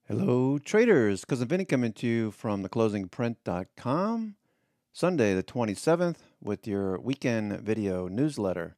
Hello, traders. Cousin Vinny coming to you from theclosingprint.com, Sunday the 27th, with your weekend video newsletter.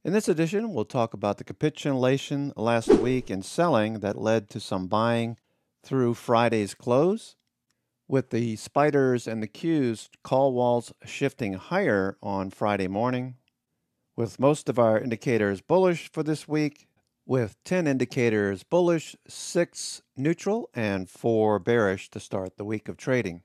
In this edition, we'll talk about the capitulation last week and selling that led to some buying through Friday's close, with the spiders and the Qs call walls shifting higher on Friday morning, with most of our indicators bullish for this week, with 10 indicators bullish, 6 neutral, and 4 bearish to start the week of trading.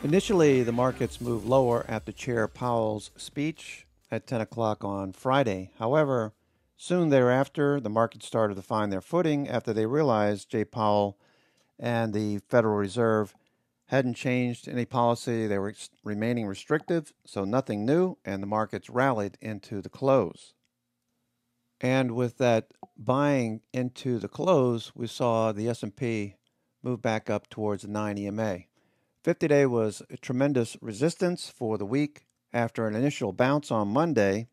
Initially, the markets moved lower after Chair Powell's speech at 10 o'clock on Friday. However, soon thereafter, the markets started to find their footing after they realized Jay Powell and the Federal Reserve hadn't changed any policy. They were remaining restrictive, so nothing new, and the markets rallied into the close. And with that buying into the close, we saw the S&P move back up towards the 9 EMA. 50-day was a tremendous resistance for the week after an initial bounce on Monday,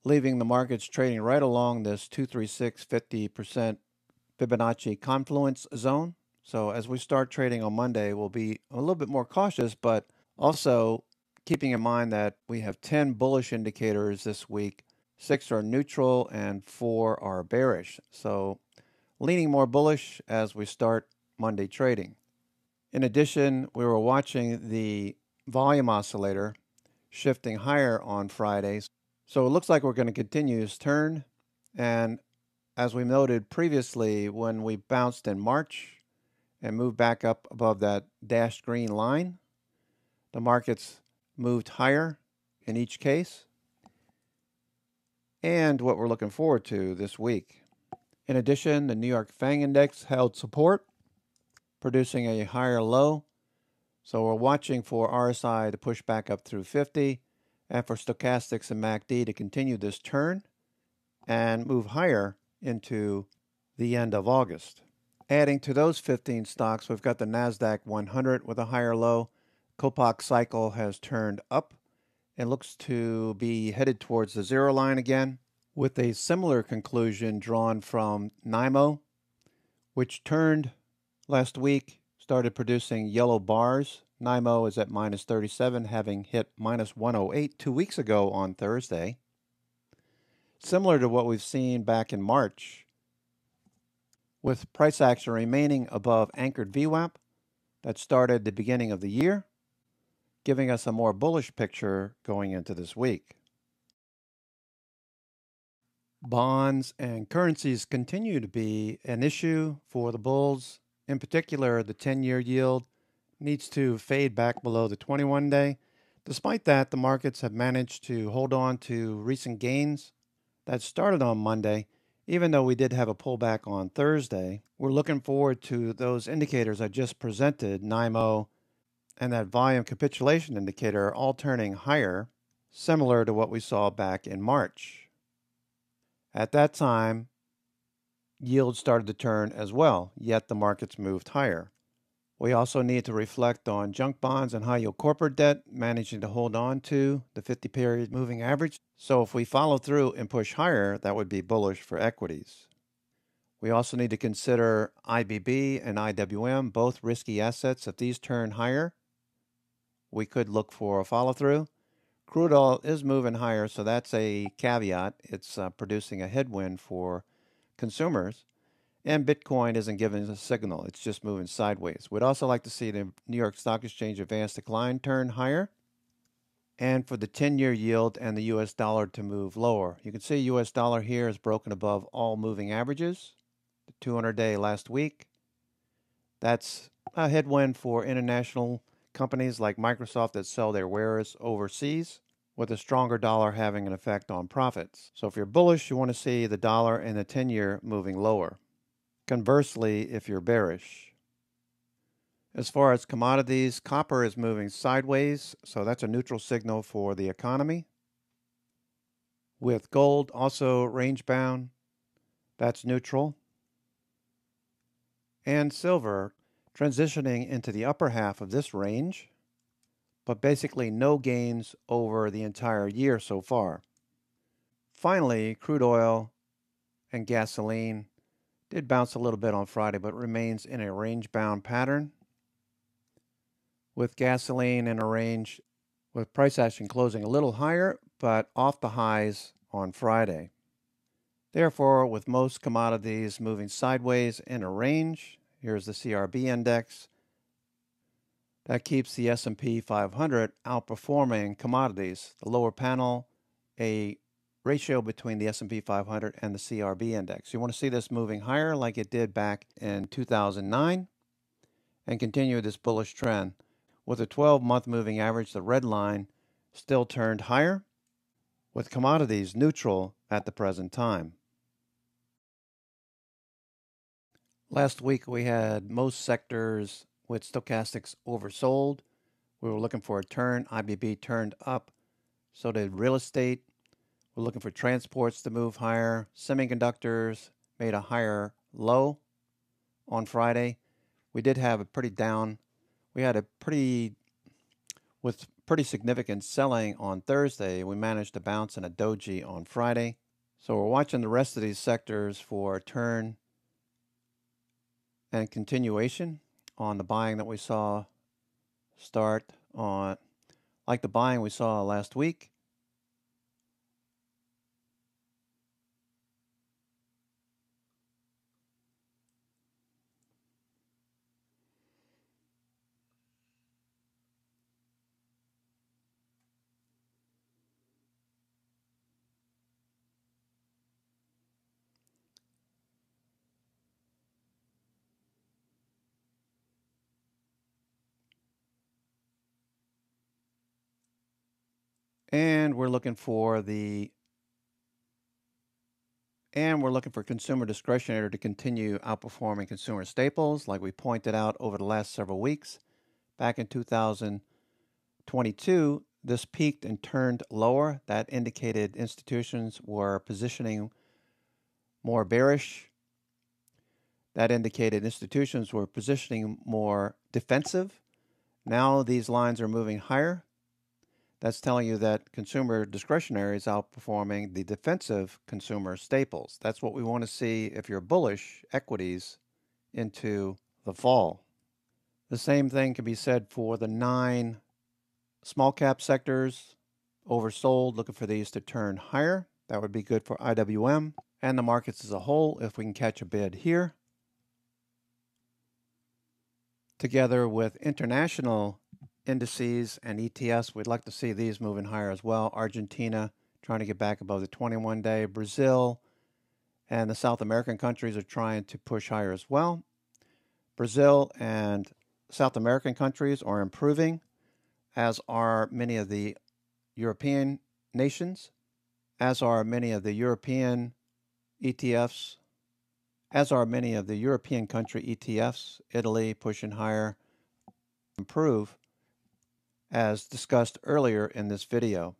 leaving the markets trading right along this 236 50% Fibonacci confluence zone. So as we start trading on Monday, we'll be a little bit more cautious, but also keeping in mind that we have 10 bullish indicators this week. 6 are neutral and 4 are bearish. So leaning more bullish as we start Monday trading. In addition, we were watching the volume oscillator shifting higher on Fridays. So it looks like we're going to continue this turn. And as we noted previously, when we bounced in March and moved back up above that dashed green line, the markets moved higher in each case. And what we're looking forward to this week. In addition, the New York FANG Index held support, producing a higher low. So we're watching for RSI to push back up through 50 and for stochastics and MACD to continue this turn and move higher into the end of August. Adding to those 15 stocks, we've got the NASDAQ 100 with a higher low. Copac cycle has turned up and looks to be headed towards the zero line again, with a similar conclusion drawn from NYMO, which turned last week, started producing yellow bars. NYMO is at minus 37, having hit minus 108 2 weeks ago on Thursday. Similar to what we've seen back in March, with price action remaining above anchored VWAP that started the beginning of the year, giving us a more bullish picture going into this week. Bonds and currencies continue to be an issue for the bulls. In particular, the 10-year yield needs to fade back below the 21-day. Despite that, the markets have managed to hold on to recent gains that started on Monday. Even though we did have a pullback on Thursday, we're looking forward to those indicators I just presented, NYMO and that volume capitulation indicator, all turning higher, similar to what we saw back in March. At that time, yields started to turn as well, yet the markets moved higher. We also need to reflect on junk bonds and high-yield corporate debt, managing to hold on to the 50-period moving average. So if we follow through and push higher, that would be bullish for equities. We also need to consider IBB and IWM, both risky assets. If these turn higher, we could look for a follow-through. Crude oil is moving higher, so that's a caveat. It's producing a headwind for consumers. And Bitcoin isn't giving us a signal. It's just moving sideways. We'd also like to see the New York Stock Exchange advance decline turn higher, and for the 10-year yield and the U.S. dollar to move lower. You can see U.S. dollar here is broken above all moving averages. The 200-day last week. That's a headwind for international companies like Microsoft that sell their wares overseas, with a stronger dollar having an effect on profits. So if you're bullish, you want to see the dollar and the 10-year moving lower. Conversely, if you're bearish. As far as commodities, copper is moving sideways, so that's a neutral signal for the economy. With gold also range bound, that's neutral. And silver transitioning into the upper half of this range, but basically no gains over the entire year so far. Finally, crude oil and gasoline did bounce a little bit on Friday, but remains in a range-bound pattern, with gasoline in a range with price action closing a little higher, but off the highs on Friday. Therefore, with most commodities moving sideways in a range, here's the CRB index, that keeps the S&P 500 outperforming commodities. The lower panel, a ratio between the S&P 500 and the CRB index. You want to see this moving higher like it did back in 2009 and continue this bullish trend. With a 12-month moving average, the red line still turned higher, with commodities neutral at the present time. Last week we had most sectors with stochastics oversold. We were looking for a turn. IBB turned up. So did real estate. We're looking for transports to move higher. Semiconductors made a higher low on Friday. We did have a pretty down. We had with pretty significant selling on Thursday. We managed to bounce in a doji on Friday. So we're watching the rest of these sectors for a turn and continuation on the buying that we saw start on, like the buying we saw last week. And we're looking for consumer discretionary to continue outperforming consumer staples, like we pointed out over the last several weeks. Back in 2022, this peaked and turned lower. That indicated institutions were positioning more bearish. That indicated institutions were positioning more defensive. Now these lines are moving higher. That's telling you that consumer discretionary is outperforming the defensive consumer staples. That's what we want to see if you're bullish equities into the fall. The same thing can be said for the 9 small cap sectors oversold, looking for these to turn higher. That would be good for IWM and the markets as a whole if we can catch a bid here. Together with international indices and ETFs, we'd like to see these moving higher as well. Argentina trying to get back above the 21-day. Brazil and the South American countries are trying to push higher as well. Brazil and South American countries are improving, as are many of the European nations, as are many of the European ETFs, as are many of the European country ETFs. Italy pushing higher, improve, as discussed earlier in this video.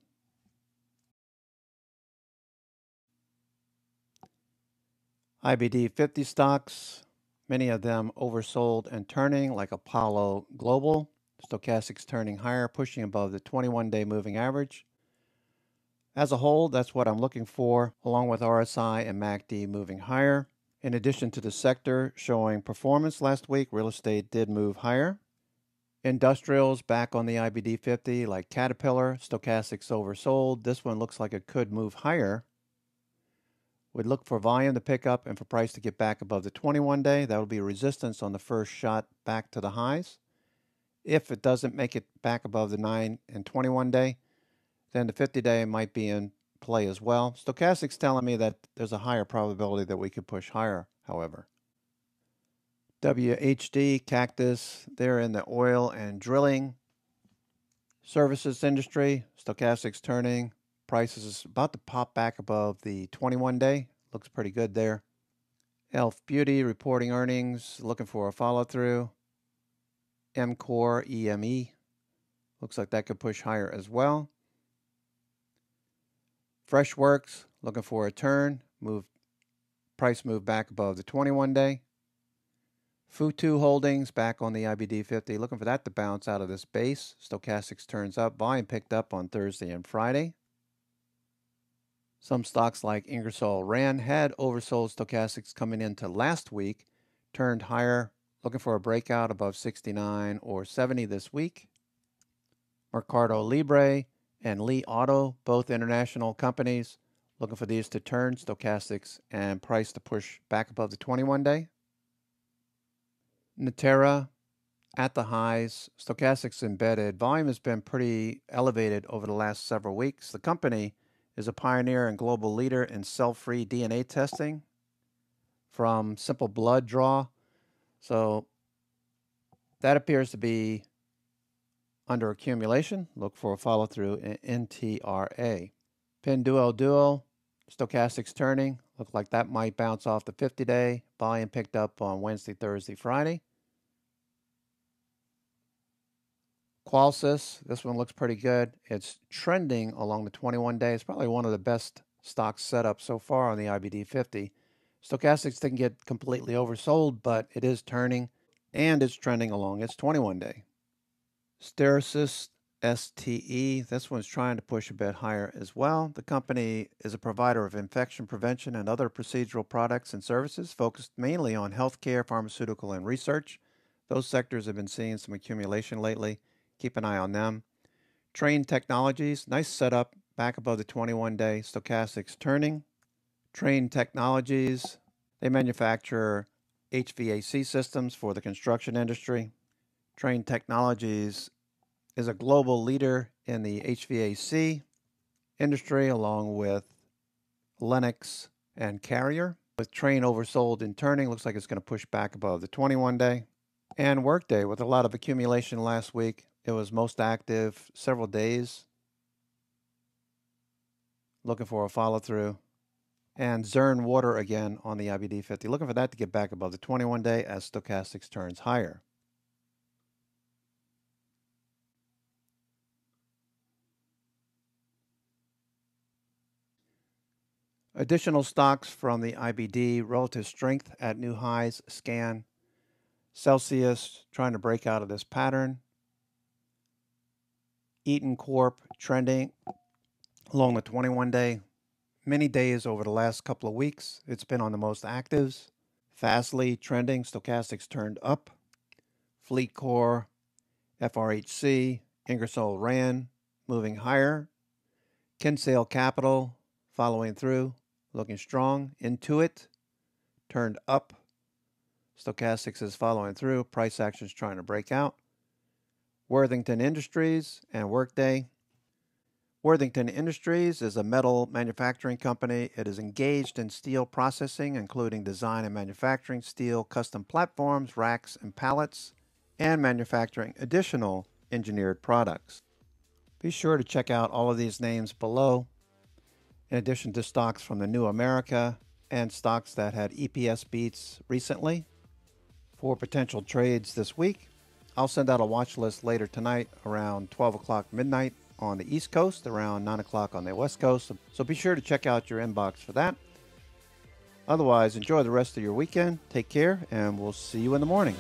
IBD 50 stocks, many of them oversold and turning, like Apollo Global. Stochastics turning higher, pushing above the 21-day moving average. As a whole, that's what I'm looking for, along with RSI and MACD moving higher. In addition to the sector showing performance last week, real estate did move higher. Industrials back on the IBD 50, like Caterpillar. Stochastics oversold. This one looks like it could move higher. We'd look for volume to pick up and for price to get back above the 21-day. That will be resistance on the first shot back to the highs. If it doesn't make it back above the 9 and 21-day, then the 50-day might be in play as well. Stochastics telling me that there's a higher probability that we could push higher, however. WHD, Cactus, they're in the oil and drilling services industry. Stochastics turning. Prices is about to pop back above the 21-day. Looks pretty good there. Elf Beauty reporting earnings, looking for a follow-through. MCore, EME, looks like that could push higher as well. Freshworks, looking for a turn. Price move back above the 21-day. Futu Holdings back on the IBD 50, looking for that to bounce out of this base. Stochastics turns up. Volume picked up on Thursday and Friday. Some stocks like Ingersoll Rand had oversold stochastics coming into last week, turned higher, looking for a breakout above 69 or 70 this week. Mercado Libre and Li Auto, both international companies, looking for these to turn stochastics and price to push back above the 21-day. Natera at the highs, stochastics embedded. Volume has been pretty elevated over the last several weeks. The company is a pioneer and global leader in cell-free DNA testing from simple blood draw. So that appears to be under accumulation. Look for a follow-through in NTRA. Pinduoduo, stochastics turning. Look like that might bounce off the 50-day. Volume picked up on Wednesday, Thursday, Friday. Qualsys, this one looks pretty good. It's trending along the 21-day. It's probably one of the best stocks set up so far on the IBD 50. Stochastics didn't get completely oversold, but it is turning, and it's trending along its 21-day. Stericis, STE, this one's trying to push a bit higher as well. The company is a provider of infection prevention and other procedural products and services focused mainly on healthcare, pharmaceutical, and research. Those sectors have been seeing some accumulation lately. Keep an eye on them. Trane Technologies, nice setup, back above the 21-day. Stochastics turning. Trane Technologies, they manufacture HVAC systems for the construction industry. Trane Technologies is a global leader in the HVAC industry, along with Lennox and Carrier. With Trane oversold and turning, looks like it's going to push back above the 21-day. And Workday, with a lot of accumulation last week, it was most active several days. Looking for a follow-through. And Zurn Water again on the IBD 50. Looking for that to get back above the 21-day as stochastics turns higher. Additional stocks from the IBD, relative strength at new highs, scan. Celsius trying to break out of this pattern. Eaton Corp trending along the 21-day. Many days over the last couple of weeks, it's been on the most actives. Fastly trending, stochastics turned up. FleetCor, FRHC, Ingersoll Rand moving higher. Kinsale Capital following through, looking strong. Intuit turned up. Stochastics is following through. Price actions trying to break out. Worthington Industries and Workday. Worthington Industries is a metal manufacturing company. It is engaged in steel processing, including design and manufacturing steel custom platforms, racks, and pallets, and manufacturing additional engineered products. Be sure to check out all of these names below, in addition to stocks from the New America and stocks that had EPS beats recently. For potential trades this week, I'll send out a watch list later tonight around 12 o'clock midnight on the East Coast, around 9 o'clock on the West Coast. So be sure to check out your inbox for that. Otherwise, enjoy the rest of your weekend. Take care, and we'll see you in the morning.